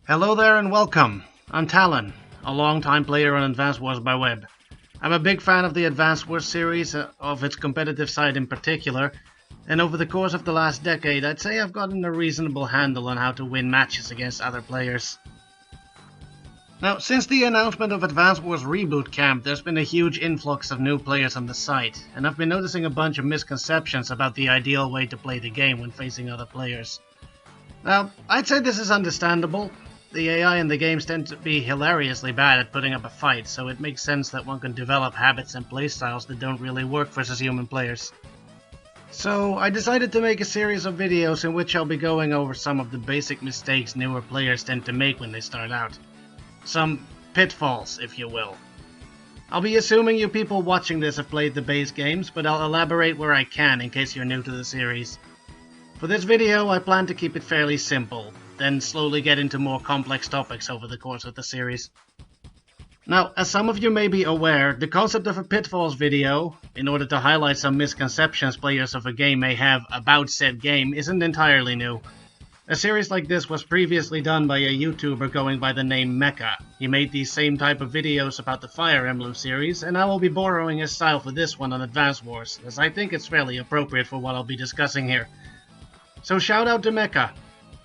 Hello there and welcome. I'm Talon, a long-time player on Advance Wars by Web. I'm a big fan of the Advance Wars series, of its competitive side in particular, and over the course of the last decade I'd say I've gotten a reasonable handle on how to win matches against other players. Now, since the announcement of Advance Wars Reboot Camp, there's been a huge influx of new players on the site, and I've been noticing a bunch of misconceptions about the ideal way to play the game when facing other players. Now, I'd say this is understandable. The AI in the games tend to be hilariously bad at putting up a fight, so it makes sense that one can develop habits and playstyles that don't really work versus human players. So I decided to make a series of videos in which I'll be going over some of the basic mistakes newer players tend to make when they start out. Some pitfalls, if you will. I'll be assuming you people watching this have played the base games, but I'll elaborate where I can in case you're new to the series. For this video, I plan to keep it fairly simple, then slowly get into more complex topics over the course of the series. Now, as some of you may be aware, the concept of a Pitfalls video, in order to highlight some misconceptions players of a game may have about said game, isn't entirely new. A series like this was previously done by a YouTuber going by the name Mekkah. He made these same type of videos about the Fire Emblem series, and I will be borrowing his style for this one on Advance Wars, as I think it's fairly appropriate for what I'll be discussing here. So shout out to Mekkah.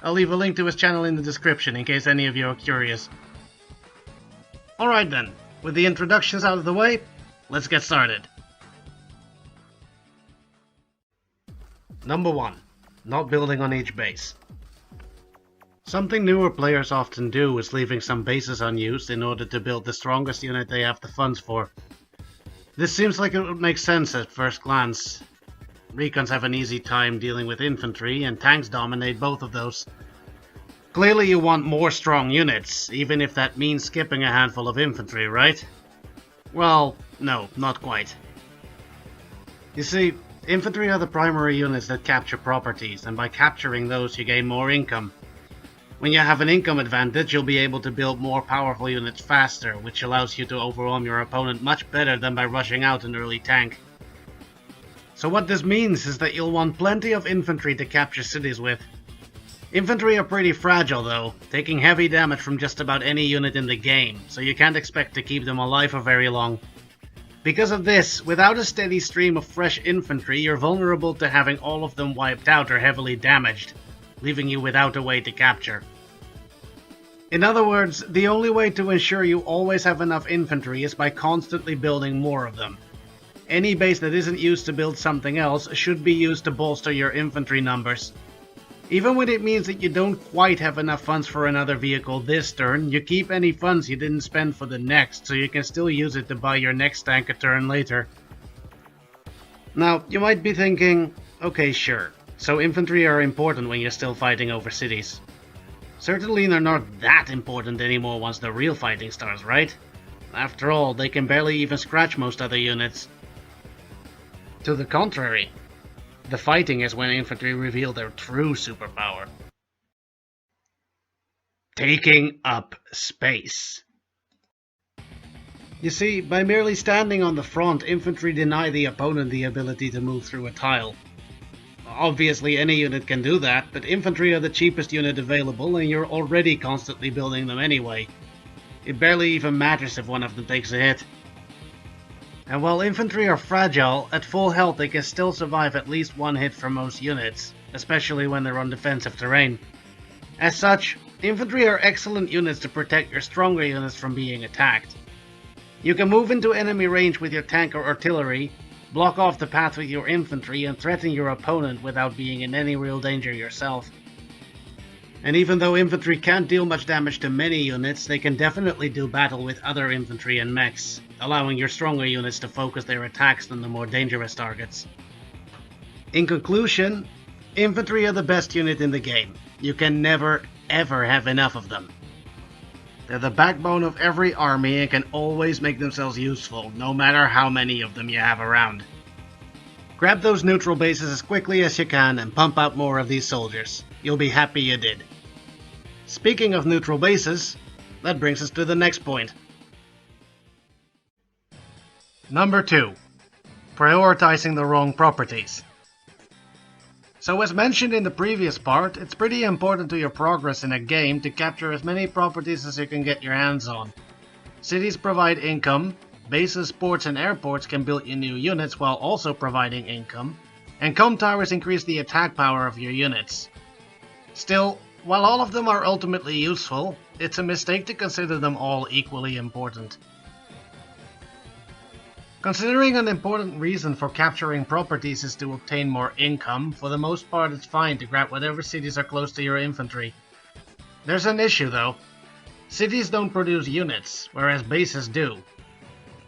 I'll leave a link to his channel in the description in case any of you are curious. Alright then, with the introductions out of the way, let's get started. Number 1. Not building on each base. Something newer players often do is leaving some bases unused in order to build the strongest unit they have the funds for. This seems like it would make sense at first glance. Recons have an easy time dealing with infantry, and tanks dominate both of those. Clearly you want more strong units, even if that means skipping a handful of infantry, right? Well, no, not quite. You see, infantry are the primary units that capture properties, and by capturing those you gain more income. When you have an income advantage, you'll be able to build more powerful units faster, which allows you to overwhelm your opponent much better than by rushing out an early tank. So what this means is that you'll want plenty of infantry to capture cities with. Infantry are pretty fragile though, taking heavy damage from just about any unit in the game, so you can't expect to keep them alive for very long. Because of this, without a steady stream of fresh infantry, you're vulnerable to having all of them wiped out or heavily damaged, leaving you without a way to capture. In other words, the only way to ensure you always have enough infantry is by constantly building more of them. Any base that isn't used to build something else should be used to bolster your infantry numbers. Even when it means that you don't quite have enough funds for another vehicle this turn, you keep any funds you didn't spend for the next, so you can still use it to buy your next tank a turn later. Now, you might be thinking, okay sure, so infantry are important when you're still fighting over cities. Certainly they're not that important anymore once the real fighting starts, right? After all, they can barely even scratch most other units. To the contrary, the fighting is when infantry reveal their true superpower. Taking up space. You see, by merely standing on the front, infantry deny the opponent the ability to move through a tile. Obviously any unit can do that, but infantry are the cheapest unit available and you're already constantly building them anyway. It barely even matters if one of them takes a hit. And while infantry are fragile, at full health they can still survive at least one hit from most units, especially when they're on defensive terrain. As such, infantry are excellent units to protect your stronger units from being attacked. You can move into enemy range with your tank or artillery, block off the path with your infantry, and threaten your opponent without being in any real danger yourself. And even though infantry can't deal much damage to many units, they can definitely do battle with other infantry and mechs, allowing your stronger units to focus their attacks on the more dangerous targets. In conclusion, infantry are the best unit in the game. You can never, ever have enough of them. They're the backbone of every army and can always make themselves useful, no matter how many of them you have around. Grab those neutral bases as quickly as you can and pump out more of these soldiers. You'll be happy you did. Speaking of neutral bases, that brings us to the next point. Number 2. Prioritizing the wrong properties. So as mentioned in the previous part, it's pretty important to your progress in a game to capture as many properties as you can get your hands on. Cities provide income, bases, ports and airports can build you new units while also providing income, and comm towers increase the attack power of your units. Still, while all of them are ultimately useful, it's a mistake to consider them all equally important. Considering an important reason for capturing properties is to obtain more income, for the most part it's fine to grab whatever cities are close to your infantry. There's an issue though. Cities don't produce units, whereas bases do.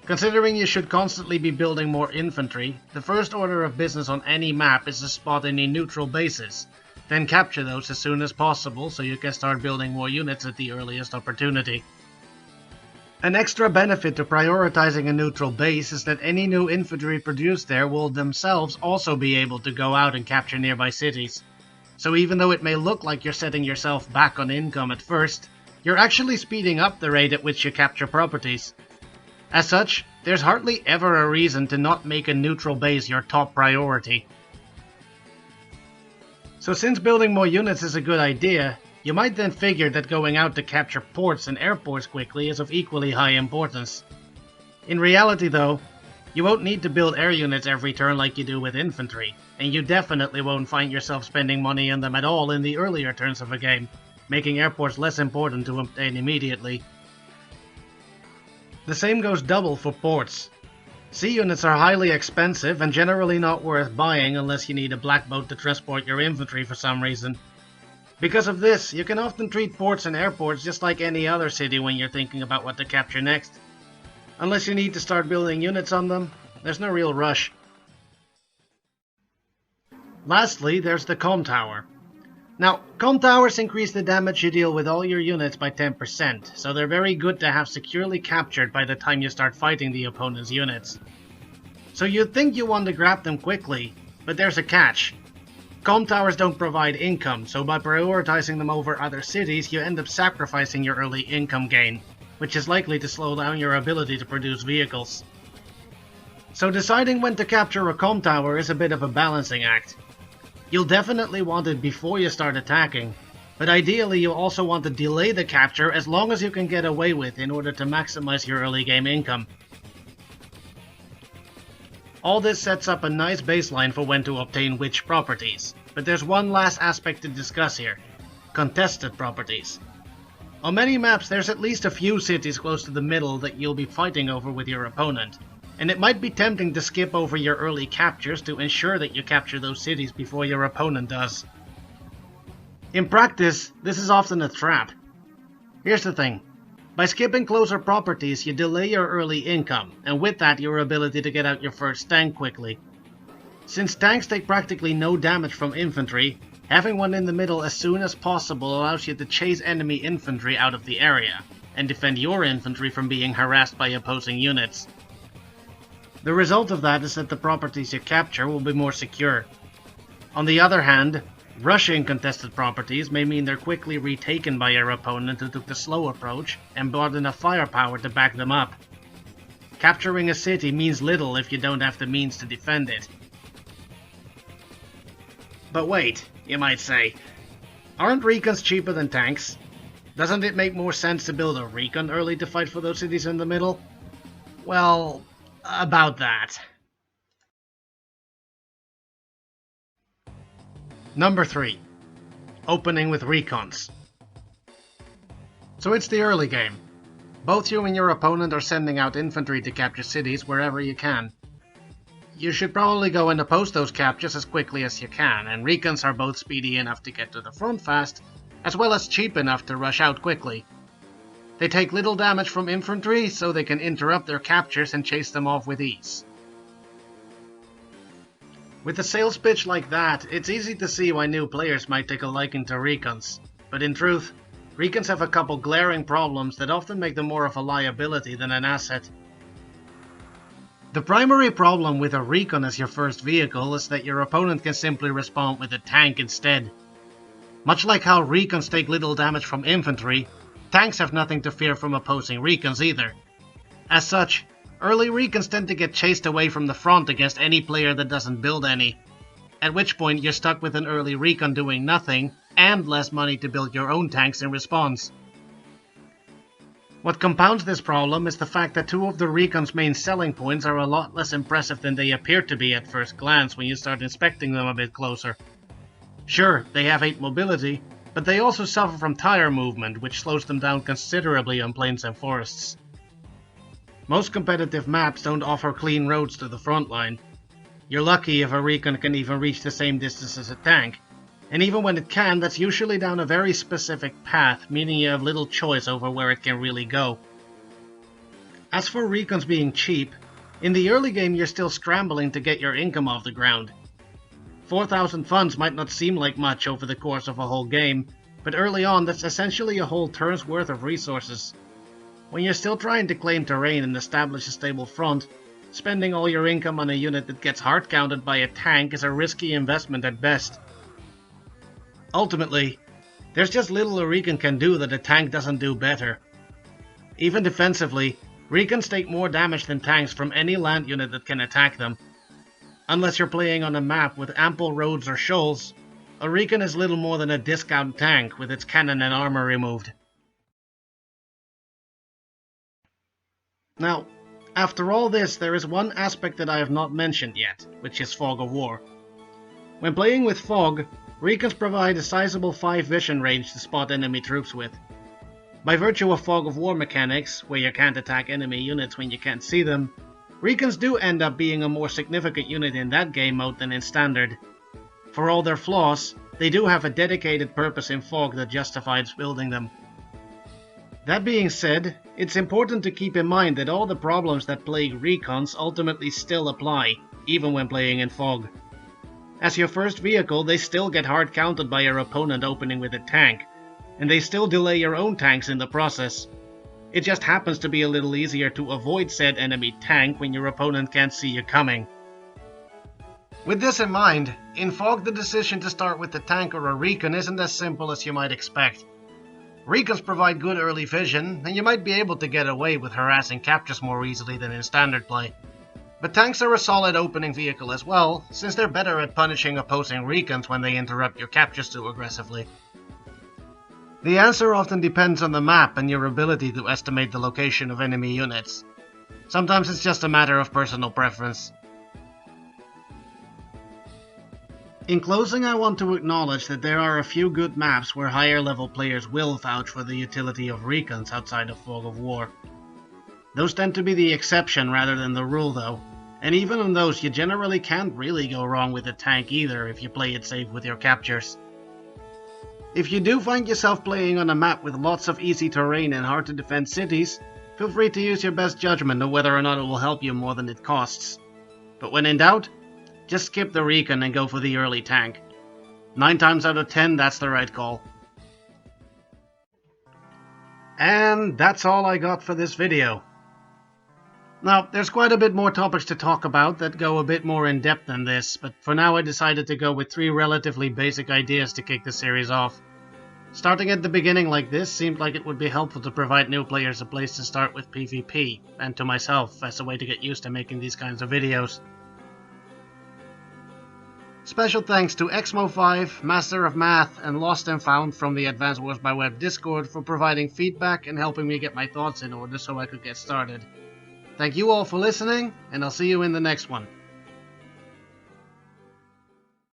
Considering you should constantly be building more infantry, the first order of business on any map is to spot any neutral bases, then capture those as soon as possible so you can start building more units at the earliest opportunity. An extra benefit to prioritizing a neutral base is that any new infantry produced there will themselves also be able to go out and capture nearby cities. So even though it may look like you're setting yourself back on income at first, you're actually speeding up the rate at which you capture properties. As such, there's hardly ever a reason to not make a neutral base your top priority. So since building more units is a good idea, you might then figure that going out to capture ports and airports quickly is of equally high importance. In reality though, you won't need to build air units every turn like you do with infantry, and you definitely won't find yourself spending money on them at all in the earlier turns of a game, making airports less important to obtain immediately. The same goes double for ports. Sea units are highly expensive and generally not worth buying unless you need a black boat to transport your infantry for some reason. Because of this, you can often treat ports and airports just like any other city when you're thinking about what to capture next. Unless you need to start building units on them, there's no real rush. Lastly, there's the comm tower. Now, comm towers increase the damage you deal with all your units by 10%, so they're very good to have securely captured by the time you start fighting the opponent's units. So you'd think you want to grab them quickly, but there's a catch. Comm towers don't provide income, so by prioritizing them over other cities, you end up sacrificing your early income gain, which is likely to slow down your ability to produce vehicles. So deciding when to capture a comm tower is a bit of a balancing act. You'll definitely want it before you start attacking, but ideally you'll also want to delay the capture as long as you can get away with in order to maximize your early game income. All this sets up a nice baseline for when to obtain which properties, but there's one last aspect to discuss here: contested properties. On many maps there's at least a few cities close to the middle that you'll be fighting over with your opponent, and it might be tempting to skip over your early captures to ensure that you capture those cities before your opponent does. In practice, this is often a trap. Here's the thing. By skipping closer properties, you delay your early income, and with that your ability to get out your first tank quickly. Since tanks take practically no damage from infantry, having one in the middle as soon as possible allows you to chase enemy infantry out of the area, and defend your infantry from being harassed by opposing units. The result of that is that the properties you capture will be more secure. On the other hand, rushing contested properties may mean they're quickly retaken by your opponent who took the slow approach and brought enough firepower to back them up. Capturing a city means little if you don't have the means to defend it. But wait, you might say, aren't recons cheaper than tanks? Doesn't it make more sense to build a recon early to fight for those cities in the middle? Well, about that. Number 3. Opening with recons. So it's the early game. Both you and your opponent are sending out infantry to capture cities wherever you can. You should probably go and oppose those captures as quickly as you can, and recons are both speedy enough to get to the front fast, as well as cheap enough to rush out quickly. They take little damage from infantry, so they can interrupt their captures and chase them off with ease. With a sales pitch like that, it's easy to see why new players might take a liking to recons, but in truth, recons have a couple glaring problems that often make them more of a liability than an asset. The primary problem with a recon as your first vehicle is that your opponent can simply respond with a tank instead. Much like how recons take little damage from infantry, tanks have nothing to fear from opposing recons either. As such, early recons tend to get chased away from the front against any player that doesn't build any. at which point you're stuck with an early recon doing nothing, and less money to build your own tanks in response. What compounds this problem is the fact that two of the recon's main selling points are a lot less impressive than they appear to be at first glance when you start inspecting them a bit closer. Sure, they have 8 mobility, but they also suffer from tire movement, which slows them down considerably on plains and forests. Most competitive maps don't offer clean roads to the front line. You're lucky if a recon can even reach the same distance as a tank, and even when it can, that's usually down a very specific path, meaning you have little choice over where it can really go. As for recons being cheap, in the early game you're still scrambling to get your income off the ground. 4,000 funds might not seem like much over the course of a whole game, but early on that's essentially a whole turn's worth of resources. When you're still trying to claim terrain and establish a stable front, spending all your income on a unit that gets hard counted by a tank is a risky investment at best. Ultimately, there's just little a recon can do that a tank doesn't do better. Even defensively, recons take more damage than tanks from any land unit that can attack them. Unless you're playing on a map with ample roads or shoals, a recon is little more than a discount tank with its cannon and armor removed. Now, after all this, there is one aspect that I have not mentioned yet, which is Fog of War. When playing with Fog, recons provide a sizable 5 vision range to spot enemy troops with. By virtue of Fog of War mechanics, where you can't attack enemy units when you can't see them, recons do end up being a more significant unit in that game mode than in Standard. For all their flaws, they do have a dedicated purpose in Fog that justifies building them. That being said, it's important to keep in mind that all the problems that plague recons ultimately still apply, even when playing in Fog. As your first vehicle, they still get hard counted by your opponent opening with a tank, and they still delay your own tanks in the process. It just happens to be a little easier to avoid said enemy tank when your opponent can't see you coming. With this in mind, in Fog the decision to start with the tank or a recon isn't as simple as you might expect. Recons provide good early vision, and you might be able to get away with harassing captures more easily than in Standard play. But tanks are a solid opening vehicle as well, since they're better at punishing opposing recons when they interrupt your captures too aggressively. The answer often depends on the map and your ability to estimate the location of enemy units. Sometimes it's just a matter of personal preference. In closing, I want to acknowledge that there are a few good maps where higher level players will vouch for the utility of recons outside of Fog of War. Those tend to be the exception rather than the rule though, and even on those you generally can't really go wrong with a tank either if you play it safe with your captures. If you do find yourself playing on a map with lots of easy terrain and hard to defend cities, feel free to use your best judgment on whether or not it will help you more than it costs. But when in doubt, just skip the recon and go for the early tank. 9 times out of 10, that's the right call. And that's all I got for this video. Now, there's quite a bit more topics to talk about that go a bit more in depth than this, but for now I decided to go with 3 relatively basic ideas to kick the series off. Starting at the beginning like this seemed like it would be helpful to provide new players a place to start with PvP, and to myself as a way to get used to making these kinds of videos. Special thanks to Xmo5, Master of Math, and Lost and Found from the Advanced Wars by Web Discord for providing feedback and helping me get my thoughts in order so I could get started. Thank you all for listening, and I'll see you in the next one.